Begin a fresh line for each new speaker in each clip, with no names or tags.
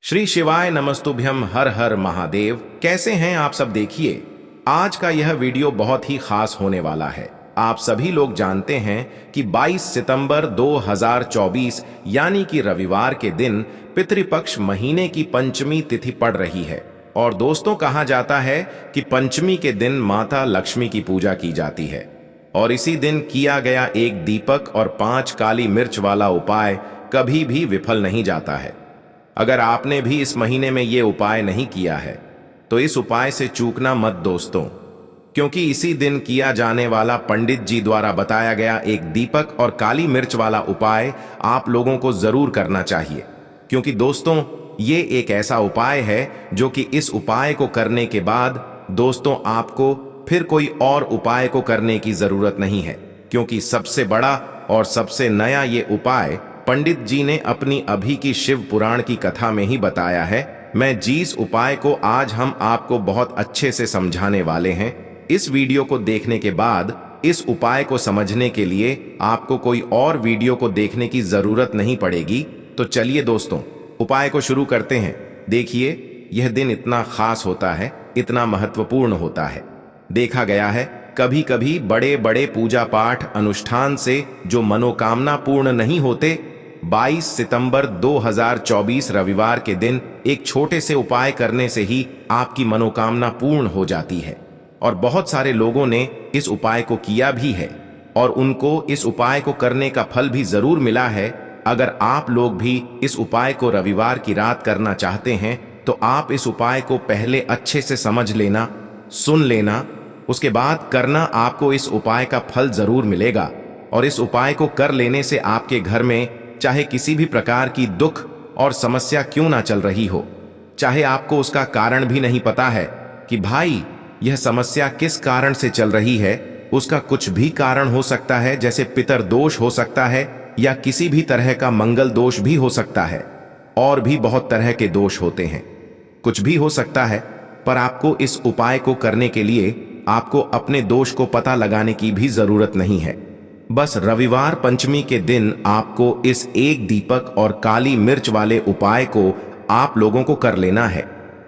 श्री शिवाय नमस्तुभ्यम। हर हर महादेव। कैसे हैं आप सब? देखिए, आज का यह वीडियो बहुत ही खास होने वाला है। आप सभी लोग जानते हैं कि 22 सितंबर 2024 यानी कि रविवार के दिन पितृपक्ष महीने की पंचमी तिथि पड़ रही है। और दोस्तों, कहा जाता है कि पंचमी के दिन माता लक्ष्मी की पूजा की जाती है। और इसी दिन किया गया एक दीपक और 5 काली मिर्च वाला उपाय कभी भी विफल नहीं जाता है। अगर आपने भी इस महीने में ये उपाय नहीं किया है तो इस उपाय से चूकना मत दोस्तों, क्योंकि इसी दिन किया जाने वाला पंडित जी द्वारा बताया गया एक दीपक और काली मिर्च वाला उपाय आप लोगों को जरूर करना चाहिए। क्योंकि दोस्तों, ये एक ऐसा उपाय है जो कि इस उपाय को करने के बाद दोस्तों आपको फिर कोई और उपाय को करने की जरूरत नहीं है। क्योंकि सबसे बड़ा और सबसे नया ये उपाय पंडित जी ने अपनी अभी की शिव पुराण की कथा में ही बताया है। मैं जिस उपाय को आज हम आपको बहुत अच्छे से समझाने वाले हैं, इस वीडियो को देखने के बाद इस उपाय को समझने के लिए आपको कोई और वीडियो को देखने की जरूरत नहीं पड़ेगी। तो चलिए दोस्तों, उपाय को शुरू करते हैं। देखिए, यह दिन इतना खास होता है, इतना महत्वपूर्ण होता है। देखा गया है कभी कभी बड़े बड़े पूजा पाठ अनुष्ठान से जो मनोकामना पूर्ण नहीं होते, 22 सितंबर 2024 रविवार के दिन एक छोटे से उपाय करने से ही आपकी मनोकामना पूर्ण हो जाती है। और बहुत सारे लोगों ने इस उपाय को किया भी है और उनको इस उपाय को करने का फल भी जरूर मिला है। अगर आप लोग भी इस उपाय को रविवार की रात करना चाहते हैं तो आप इस उपाय को पहले अच्छे से समझ लेना, सुन लेना, उसके बाद करना। आपको इस उपाय का फल जरूर मिलेगा। और इस उपाय को कर लेने से आपके घर में चाहे किसी भी प्रकार की दुख और समस्या क्यों ना चल रही हो, चाहे आपको उसका कारण भी नहीं पता है कि भाई यह समस्या किस कारण से चल रही है, उसका कुछ भी कारण हो सकता है। जैसे पितर दोष हो सकता है या किसी भी तरह का मंगल दोष भी हो सकता है, और भी बहुत तरह के दोष होते हैं, कुछ भी हो सकता है। पर आपको इस उपाय को करने के लिए आपको अपने दोष को पता लगाने की भी जरूरत नहीं है। बस रविवार पंचमी के दिन आपको इस एक दीपक और काली मिर्च वाले उपाय को आप लोगों को कर लेना है।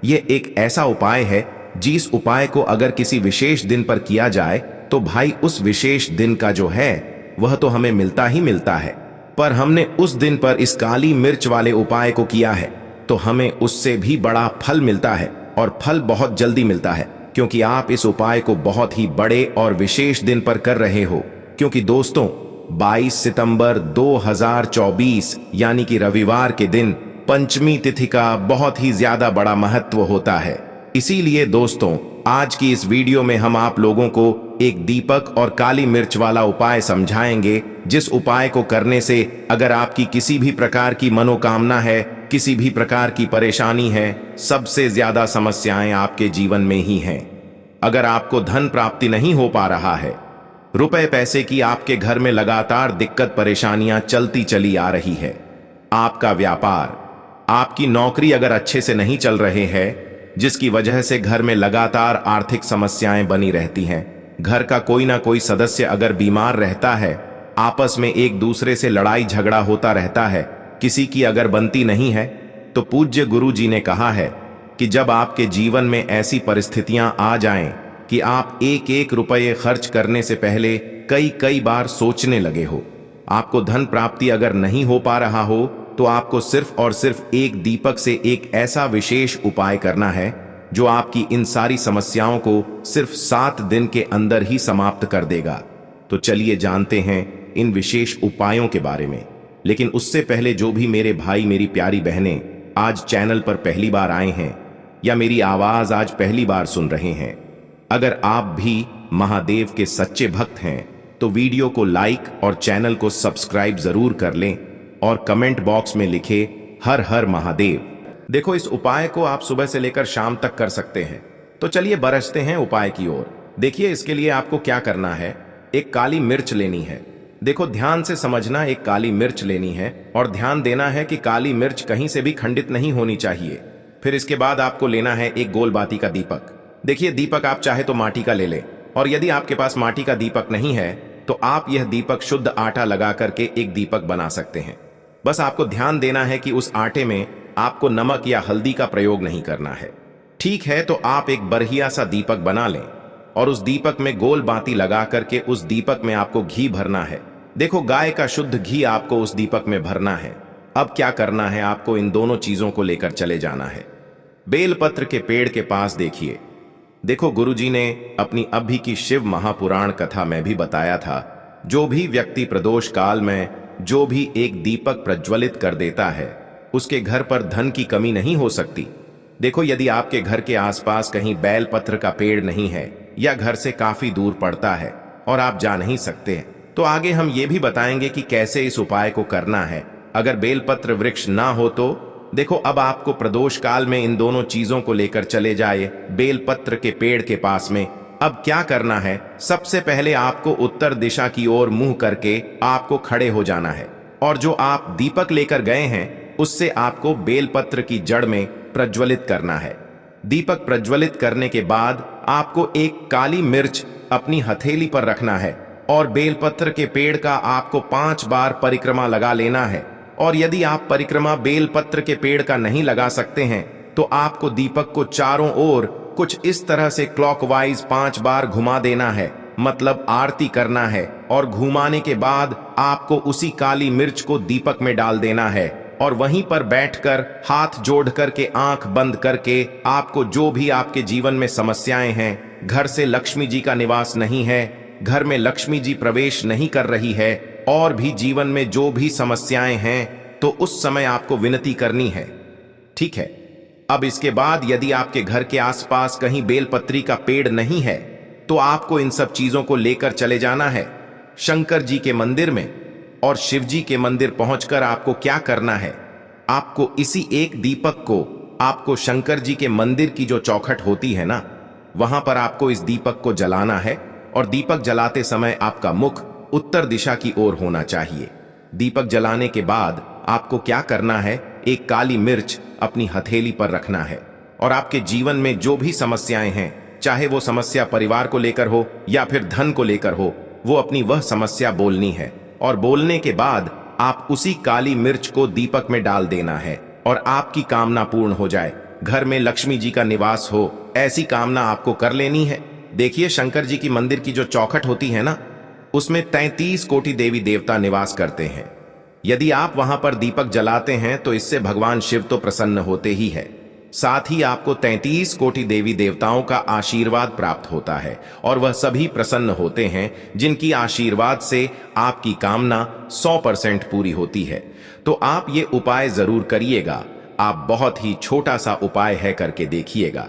यह एक ऐसा उपाय है जिस उपाय को अगर किसी विशेष दिन पर किया जाए तो भाई उस विशेष दिन का जो है वह तो हमें मिलता ही मिलता है। पर हमने उस दिन पर इस काली मिर्च वाले उपाय को किया है तो हमें उससे भी बड़ा फल मिलता है, और फल बहुत जल्दी मिलता है। क्योंकि आप इस उपाय को बहुत ही बड़े और विशेष दिन पर कर रहे हो। क्योंकि दोस्तों, 22 सितंबर 2024 यानी कि रविवार के दिन पंचमी तिथि का बहुत ही ज्यादा बड़ा महत्व होता है। इसीलिए दोस्तों, आज की इस वीडियो में हम आप लोगों को एक दीपक और काली मिर्च वाला उपाय समझाएंगे, जिस उपाय को करने से अगर आपकी किसी भी प्रकार की मनोकामना है, किसी भी प्रकार की परेशानी है, सबसे ज्यादा समस्याएं आपके जीवन में ही हैं। अगर आपको धन प्राप्ति नहीं हो पा रहा है, रुपए पैसे की आपके घर में लगातार दिक्कत परेशानियां चलती चली आ रही है, आपका व्यापार, आपकी नौकरी अगर अच्छे से नहीं चल रहे हैं, जिसकी वजह से घर में लगातार आर्थिक समस्याएं बनी रहती हैं, घर का कोई ना कोई सदस्य अगर बीमार रहता है, आपस में एक दूसरे से लड़ाई झगड़ा होता रहता है, किसी की अगर बनती नहीं है, तो पूज्य गुरु जी ने कहा है कि जब आपके जीवन में ऐसी परिस्थितियां आ जाएं कि आप एक एक रुपये खर्च करने से पहले कई बार सोचने लगे हो, आपको धन प्राप्ति अगर नहीं हो पा रहा हो, तो आपको सिर्फ और सिर्फ एक दीपक से एक ऐसा विशेष उपाय करना है जो आपकी इन सारी समस्याओं को सिर्फ 7 दिन के अंदर ही समाप्त कर देगा। तो चलिए जानते हैं इन विशेष उपायों के बारे में। लेकिन उससे पहले जो भी मेरे भाई मेरी प्यारी बहनें आज चैनल पर पहली बार आए हैं या मेरी आवाज आज पहली बार सुन रहे हैं, अगर आप भी महादेव के सच्चे भक्त हैं तो वीडियो को लाइक और चैनल को सब्सक्राइब जरूर कर लें और कमेंट बॉक्स में लिखे हर हर महादेव। देखो, इस उपाय को आप सुबह से लेकर शाम तक कर सकते हैं। तो चलिए बरसते हैं उपाय की ओर। देखिए, इसके लिए आपको क्या करना है, एक काली मिर्च लेनी है। देखो, ध्यान से समझना, एक काली मिर्च लेनी है और ध्यान देना है कि काली मिर्च कहीं से भी खंडित नहीं होनी चाहिए। फिर इसके बाद आपको लेना है एक गोल बाती का दीपक। देखिए, दीपक आप चाहे तो माटी का ले लें, और यदि आपके पास माटी का दीपक नहीं है तो आप यह दीपक शुद्ध आटा लगा करके एक दीपक बना सकते हैं। बस आपको ध्यान देना है कि उस आटे में आपको नमक या हल्दी का प्रयोग नहीं करना है। ठीक है, तो आप एक बढ़िया सा दीपक बना लें और उस दीपक में गोल बाती लगा करके उस दीपक में आपको घी भरना है। देखो, गाय का शुद्ध घी आपको उस दीपक में भरना है। अब क्या करना है, आपको इन दोनों चीजों को लेकर चले जाना है। बेलपत्र के पेड़ के पास देखिए। देखो, गुरुजी ने अपनी अभी की शिव महापुराण कथा में भी बताया था, जो भी व्यक्ति प्रदोष काल में जो भी एक दीपक प्रज्वलित कर देता है, उसके घर पर धन की कमी नहीं हो सकती। देखो, यदि आपके घर के आसपास कहीं बेलपत्र का पेड़ नहीं है या घर से काफी दूर पड़ता है और आप जा नहीं सकते, तो आगे हम ये भी बताएंगे कि कैसे इस उपाय को करना है। अगर बेलपत्र वृक्ष ना हो तो देखो, अब आपको प्रदोष काल में इन दोनों चीजों को लेकर चले जाए बेलपत्र के पेड़ के पास में। अब क्या करना है, सबसे पहले आपको उत्तर दिशा की ओर मुंह करके आपको खड़े हो जाना है और जो आप दीपक लेकर गए हैं उससे आपको बेलपत्र की जड़ में प्रज्वलित करना है। दीपक प्रज्वलित करने के बाद आपको एक काली मिर्च अपनी हथेली पर रखना है और बेलपत्र के पेड़ का आपको 5 बार परिक्रमा लगा लेना है। और यदि आप परिक्रमा बेलपत्र के पेड़ का नहीं लगा सकते हैं तो आपको दीपक को चारों ओर कुछ इस तरह से क्लॉकवाइज 5 बार घुमा देना है, मतलब आरती करना है। और घुमाने के बाद आपको उसी काली मिर्च को दीपक में डाल देना है और वहीं पर बैठकर हाथ जोड़ करके आंख बंद करके आपको जो भी आपके जीवन में समस्याएं हैं, घर से लक्ष्मी जी का निवास नहीं है, घर में लक्ष्मी जी प्रवेश नहीं कर रही है, और भी जीवन में जो भी समस्याएं हैं, तो उस समय आपको विनती करनी है। ठीक है, अब इसके बाद यदि आपके घर के आसपास कहीं बेलपत्री का पेड़ नहीं है तो आपको इन सब चीजों को लेकर चले जाना है शंकर जी के मंदिर में। और शिव जी के मंदिर पहुंचकर आपको क्या करना है, आपको इसी एक दीपक को आपको शंकर जी के मंदिर की जो चौखट होती है ना, वहां पर आपको इस दीपक को जलाना है। और दीपक जलाते समय आपका मुख उत्तर दिशा की ओर होना चाहिए। दीपक जलाने के बाद आपको क्या करना है, एक काली मिर्च अपनी हथेली पर रखना है और आपके जीवन में जो भी समस्याएं हैं, चाहे वो समस्या परिवार को लेकर हो या फिर धन को लेकर हो, वो अपनी वह समस्या बोलनी है। और बोलने के बाद आप उसी काली मिर्च को दीपक में डाल देना है और आपकी कामना पूर्ण हो जाए, घर में लक्ष्मी जी का निवास हो, ऐसी कामना आपको कर लेनी है। देखिए, शंकर जी की मंदिर की जो चौखट होती है ना, उसमें 33 कोटि देवी देवता निवास करते हैं। यदि आप वहां पर दीपक जलाते हैं तो इससे भगवान शिव तो प्रसन्न होते ही है, साथ ही आपको 33 कोटि देवी देवताओं का आशीर्वाद प्राप्त होता है और वह सभी प्रसन्न होते हैं जिनकी आशीर्वाद से आपकी कामना 100% पूरी होती है। तो आप ये उपाय जरूर करिएगा। आप बहुत ही छोटा सा उपाय है, करके देखिएगा।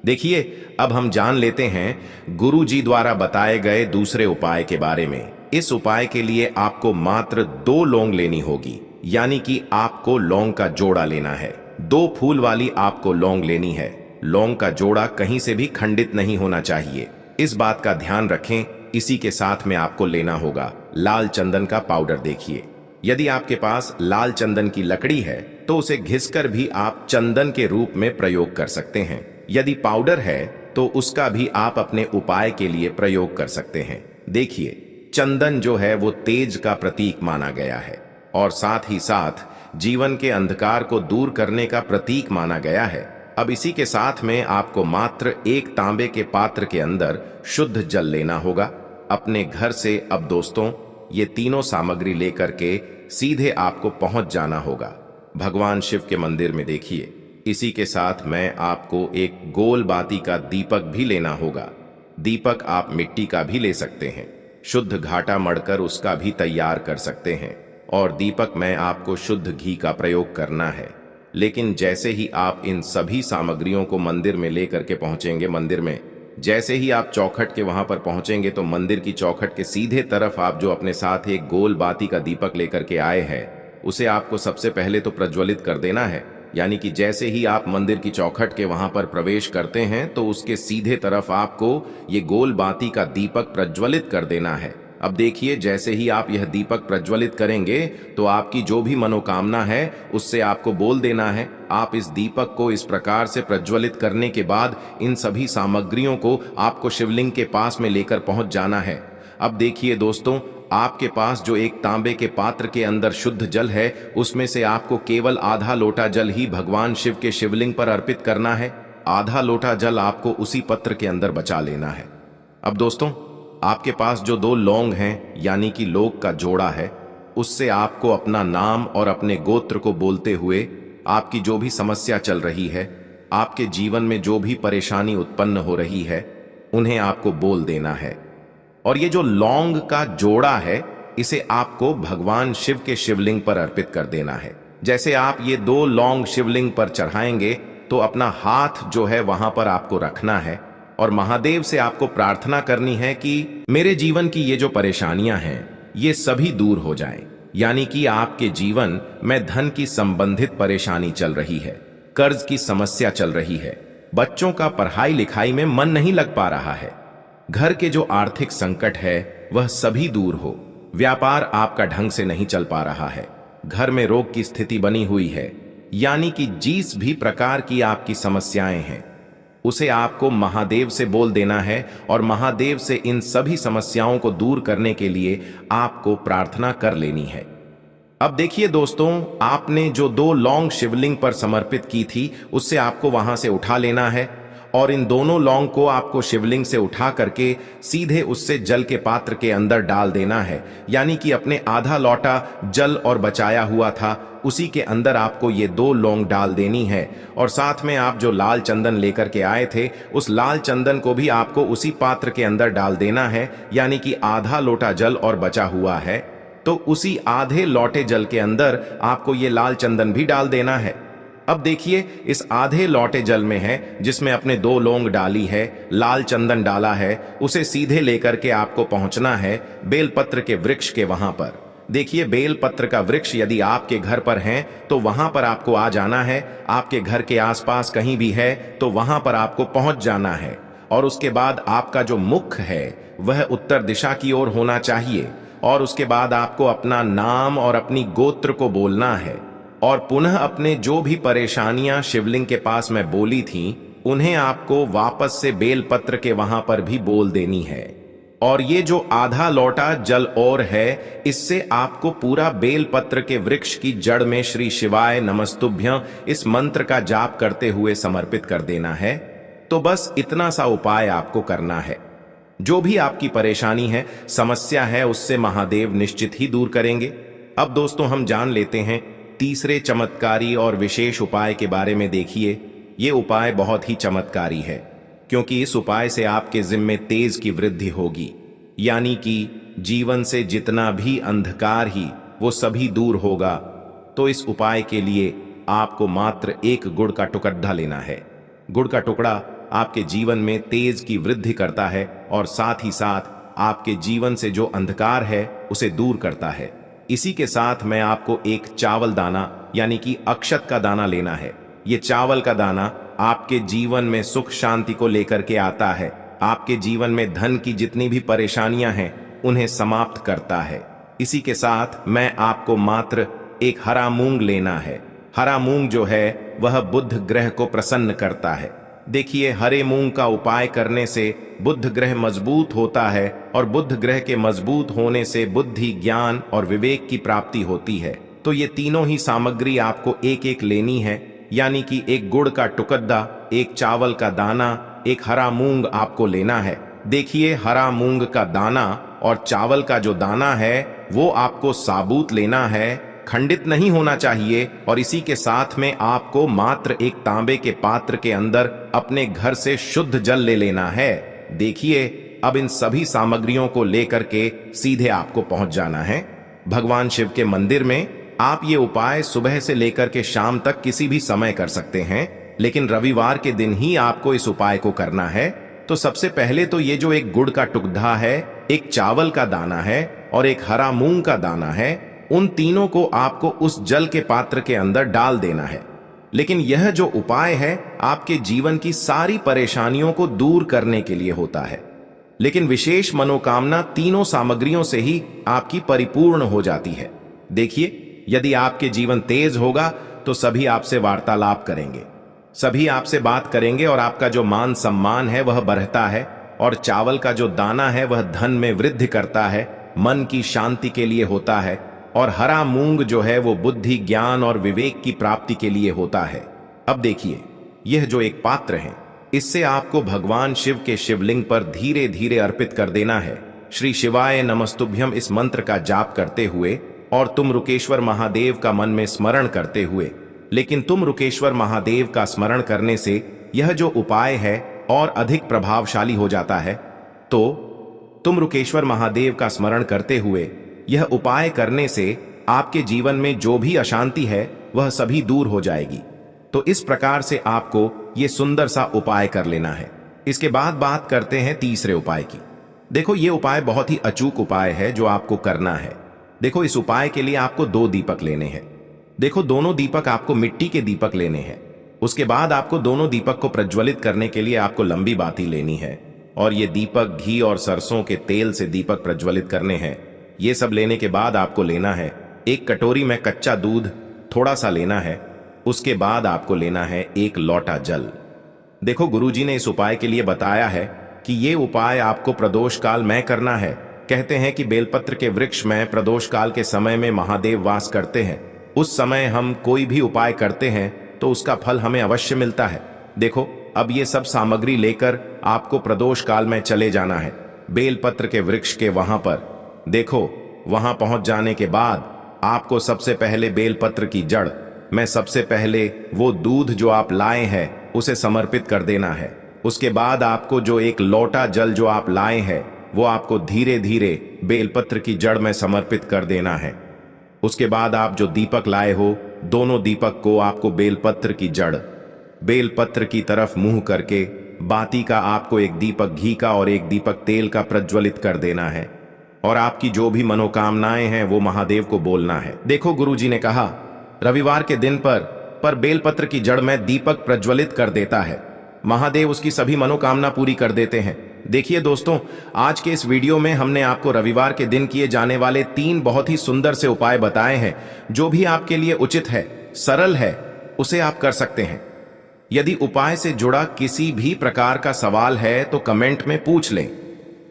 देखिए, अब हम जान लेते हैं गुरु जी द्वारा बताए गए दूसरे उपाय के बारे में। इस उपाय के लिए आपको मात्र 2 लौंग लेनी होगी, यानी कि आपको लौंग का जोड़ा लेना है। 2 फूल वाली आपको लौंग लेनी है। लौंग का जोड़ा कहीं से भी खंडित नहीं होना चाहिए, इस बात का ध्यान रखें। इसी के साथ में आपको लेना होगा लाल चंदन का पाउडर। देखिए, यदि आपके पास लाल चंदन की लकड़ी है तो उसे घिसकर भी आप चंदन के रूप में प्रयोग कर सकते हैं। यदि पाउडर है तो उसका भी आप अपने उपाय के लिए प्रयोग कर सकते हैं। देखिए, चंदन जो है वो तेज का प्रतीक माना गया है और साथ ही साथ जीवन के अंधकार को दूर करने का प्रतीक माना गया है। अब इसी के साथ में आपको मात्र 1 तांबे के पात्र के अंदर शुद्ध जल लेना होगा अपने घर से। अब दोस्तों, ये तीनों सामग्री लेकर के सीधे आपको पहुंच जाना होगा भगवान शिव के मंदिर में। देखिए, इसी के साथ में आपको एक गोल बाती का दीपक भी लेना होगा। दीपक आप मिट्टी का भी ले सकते हैं, शुद्ध घाटा मढ़कर उसका भी तैयार कर सकते हैं। और दीपक में आपको शुद्ध घी का प्रयोग करना है। लेकिन जैसे ही आप इन सभी सामग्रियों को मंदिर में लेकर के पहुंचेंगे, मंदिर में जैसे ही आप चौखट के वहां पर पहुंचेंगे तो मंदिर की चौखट के सीधे तरफ आप जो अपने साथ एक गोल बाती का दीपक लेकर के आए हैं, उसे आपको सबसे पहले तो प्रज्वलित कर देना है। यानी कि जैसे ही आप मंदिर की चौखट के वहां पर प्रवेश करते हैं तो उसके सीधे तरफ आपको ये गोल बाती का दीपक प्रज्वलित कर देना है। अब देखिए, जैसे ही आप यह दीपक प्रज्वलित करेंगे तो आपकी जो भी मनोकामना है उससे आपको बोल देना है। आप इस दीपक को इस प्रकार से प्रज्वलित करने के बाद इन सभी सामग्रियों को आपको शिवलिंग के पास में लेकर पहुंच जाना है। अब देखिए दोस्तों, आपके पास जो एक तांबे के पात्र के अंदर शुद्ध जल है, उसमें से आपको केवल आधा लोटा जल ही भगवान शिव के शिवलिंग पर अर्पित करना है। आधा लोटा जल आपको उसी पत्र के अंदर बचा लेना है। अब दोस्तों, आपके पास जो 2 लौंग हैं, यानी कि लोग का जोड़ा है, उससे आपको अपना नाम और अपने गोत्र को बोलते हुए आपकी जो भी समस्या चल रही है, आपके जीवन में जो भी परेशानी उत्पन्न हो रही है, उन्हें आपको बोल देना है। और ये जो लौंग का जोड़ा है, इसे आपको भगवान शिव के शिवलिंग पर अर्पित कर देना है। जैसे आप ये 2 लौंग शिवलिंग पर चढ़ाएंगे तो अपना हाथ जो है वहां पर आपको रखना है और महादेव से आपको प्रार्थना करनी है कि मेरे जीवन की ये जो परेशानियां हैं, ये सभी दूर हो जाएं। यानी कि आपके जीवन में धन की संबंधित परेशानी चल रही है, कर्ज की समस्या चल रही है, बच्चों का पढ़ाई लिखाई में मन नहीं लग पा रहा है, घर के जो आर्थिक संकट है वह सभी दूर हो, व्यापार आपका ढंग से नहीं चल पा रहा है, घर में रोग की स्थिति बनी हुई है, यानी कि जिस भी प्रकार की आपकी समस्याएं हैं, उसे आपको महादेव से बोल देना है और महादेव से इन सभी समस्याओं को दूर करने के लिए आपको प्रार्थना कर लेनी है। अब देखिए दोस्तों, आपने जो 2 लौंग शिवलिंग पर समर्पित की थी, उससे आपको वहां से उठा लेना है और इन दोनों लौंग को आपको शिवलिंग से उठा करके सीधे उससे जल के पात्र के अंदर डाल देना है। यानी कि अपने आधा लोटा जल और बचाया हुआ था, उसी के अंदर आपको ये 2 लौंग डाल देनी है। और साथ में आप जो लाल चंदन लेकर के आए थे, उस लाल चंदन को भी आपको उसी पात्र के अंदर डाल देना है। यानी कि आधा लोटा जल और बचा हुआ है, तो उसी आधे लोटे जल के अंदर आपको ये लाल चंदन भी डाल देना है। अब देखिए, इस आधे लोटे जल में है, जिसमें अपने 2 लौंग डाली है, लाल चंदन डाला है, उसे सीधे लेकर के आपको पहुंचना है बेलपत्र के वृक्ष के वहां पर। देखिए, बेलपत्र का वृक्ष यदि आपके घर पर है तो वहां पर आपको आ जाना है। आपके घर के आसपास कहीं भी है तो वहां पर आपको पहुंच जाना है। और उसके बाद आपका जो मुख है वह उत्तर दिशा की ओर होना चाहिए। और उसके बाद आपको अपना नाम और अपनी गोत्र को बोलना है और पुनः अपने जो भी परेशानियां शिवलिंग के पास में बोली थीं, उन्हें आपको वापस से बेलपत्र के वहां पर भी बोल देनी है। और ये जो आधा लोटा जल और है, इससे आपको पूरा बेलपत्र के वृक्ष की जड़ में श्री शिवाय नमस्तुभ्यं इस मंत्र का जाप करते हुए समर्पित कर देना है। तो बस इतना सा उपाय आपको करना है। जो भी आपकी परेशानी है, समस्या है, उससे महादेव निश्चित ही दूर करेंगे। अब दोस्तों, हम जान लेते हैं तीसरे चमत्कारी और विशेष उपाय के बारे में। देखिए, ये उपाय बहुत ही चमत्कारी है, क्योंकि इस उपाय से आपके जिम्मे तेज की वृद्धि होगी। यानी कि जीवन से जितना भी अंधकार ही वो सभी दूर होगा। तो इस उपाय के लिए आपको मात्र 1 गुड़ का टुकड़ा लेना है। गुड़ का टुकड़ा आपके जीवन में तेज की वृद्धि करता है और साथ ही साथ आपके जीवन से जो अंधकार है उसे दूर करता है। इसी के साथ मैं आपको एक चावल दाना यानी कि अक्षत का दाना लेना है। ये चावल का दाना आपके जीवन में सुख शांति को लेकर के आता है। आपके जीवन में धन की जितनी भी परेशानियां हैं उन्हें समाप्त करता है। इसी के साथ मैं आपको मात्र एक हरा मूंग लेना है। हरा मूंग जो है वह बुध ग्रह को प्रसन्न करता है। देखिए, हरे मूंग का उपाय करने से बुध ग्रह मजबूत होता है और बुध ग्रह के मजबूत होने से बुद्धि, ज्ञान और विवेक की प्राप्ति होती है। तो ये तीनों ही सामग्री आपको एक एक लेनी है। यानी कि 1 गुड़ का टुकड़ा, 1 चावल का दाना, 1 हरा मूंग आपको लेना है। देखिए, हरा मूंग का दाना और चावल का जो दाना है वो आपको साबुत लेना है, खंडित नहीं होना चाहिए। और इसी के साथ में आपको मात्र एक तांबे के पात्र के अंदर अपने घर से शुद्ध जल ले लेना है। देखिए, अब इन सभी सामग्रियों को लेकर के सीधे आपको पहुंच जाना है भगवान शिव के मंदिर में। आप ये उपाय सुबह से लेकर के शाम तक किसी भी समय कर सकते हैं, लेकिन रविवार के दिन ही आपको इस उपाय को करना है। तो सबसे पहले तो ये जो 1 गुड़ का टुकड़ा है, 1 चावल का दाना है और 1 हरा मूंग का दाना है, उन तीनों को आपको उस जल के पात्र के अंदर डाल देना है। लेकिन यह जो उपाय है आपके जीवन की सारी परेशानियों को दूर करने के लिए होता है। लेकिन विशेष मनोकामना तीनों सामग्रियों से ही आपकी परिपूर्ण हो जाती है। देखिए, यदि आपके जीवन तेज होगा तो सभी आपसे वार्तालाप करेंगे, सभी आपसे बात करेंगे और आपका जो मान सम्मान है वह बढ़ता है। और चावल का जो दाना है वह धन में वृद्धि करता है, मन की शांति के लिए होता है, और हरा मूंग जो है वो बुद्धि, ज्ञान और विवेक की प्राप्ति के लिए होता है। अब देखिए, यह जो एक पात्र है, इससे आपको भगवान शिव के शिवलिंग पर धीरे धीरे अर्पित कर देना है। श्री शिवाय नमस्तुभ्यम इस मंत्र का जाप करते हुए और तुम रुकेश्वर महादेव का मन में स्मरण करते हुए। लेकिन तुम रुकेश्वर महादेव का स्मरण करने से यह जो उपाय है और अधिक प्रभावशाली हो जाता है। तो तुम रुकेश्वर महादेव का स्मरण करते हुए यह उपाय करने से आपके जीवन में जो भी अशांति है वह सभी दूर हो जाएगी। तो इस प्रकार से आपको ये सुंदर सा उपाय कर लेना है। इसके बाद बात करते हैं तीसरे उपाय की। देखो, ये उपाय बहुत ही अचूक उपाय है जो आपको करना है। देखो, इस उपाय के लिए आपको 2 दीपक लेने हैं। देखो, दोनों दीपक आपको मिट्टी के दीपक लेने हैं। उसके बाद आपको दोनों दीपक को प्रज्वलित करने के लिए आपको लंबी बाती लेनी है, और ये दीपक घी और सरसों के तेल से दीपक प्रज्वलित करने हैं। ये सब लेने के बाद आपको लेना है एक कटोरी में कच्चा दूध थोड़ा सा लेना है। उसके बाद आपको लेना है 1 लोटा जल। देखो, गुरुजी ने इस उपाय के लिए बताया है कि ये उपाय आपको प्रदोष काल में करना है। कहते हैं कि बेलपत्र के वृक्ष में प्रदोष काल के समय में महादेव वास करते हैं। उस समय हम कोई भी उपाय करते हैं तो उसका फल हमें अवश्य मिलता है। देखो, अब ये सब सामग्री लेकर आपको प्रदोष काल में चले जाना है बेलपत्र के वृक्ष के वहां पर। देखो, वहां पहुंच जाने के बाद आपको सबसे पहले बेलपत्र की जड़ में सबसे पहले वो दूध जो आप लाए हैं उसे समर्पित कर देना है। उसके बाद आपको जो 1 लोटा जल जो आप लाए हैं वो आपको धीरे धीरे बेलपत्र की जड़ में समर्पित कर देना है। उसके बाद आप जो दीपक लाए हो, दोनों दीपक को आपको बेलपत्र की जड़, बेलपत्र की तरफ मुंह करके बाती का आपको 1 दीपक घी का और 1 दीपक तेल का प्रज्वलित कर देना है, और आपकी जो भी मनोकामनाएं हैं वो महादेव को बोलना है। देखो, गुरुजी ने कहा रविवार के दिन पर बेलपत्र की जड़ में दीपक प्रज्वलित कर देता है, महादेव उसकी सभी मनोकामना पूरी कर देते हैं। देखिए दोस्तों, आज के इस वीडियो में हमने आपको रविवार के दिन किए जाने वाले 3 बहुत ही सुंदर से उपाय बताए हैं। जो भी आपके लिए उचित है, सरल है, उसे आप कर सकते हैं। यदि उपाय से जुड़ा किसी भी प्रकार का सवाल है तो कमेंट में पूछ लें।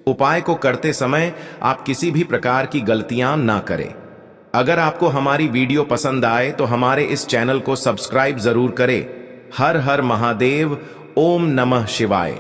उपाय को करते समय आप किसी भी प्रकार की गलतियां ना करें। अगर आपको हमारी वीडियो पसंद आए तो हमारे इस चैनल को सब्सक्राइब जरूर करें। हर हर महादेव। ओम नमः शिवाय।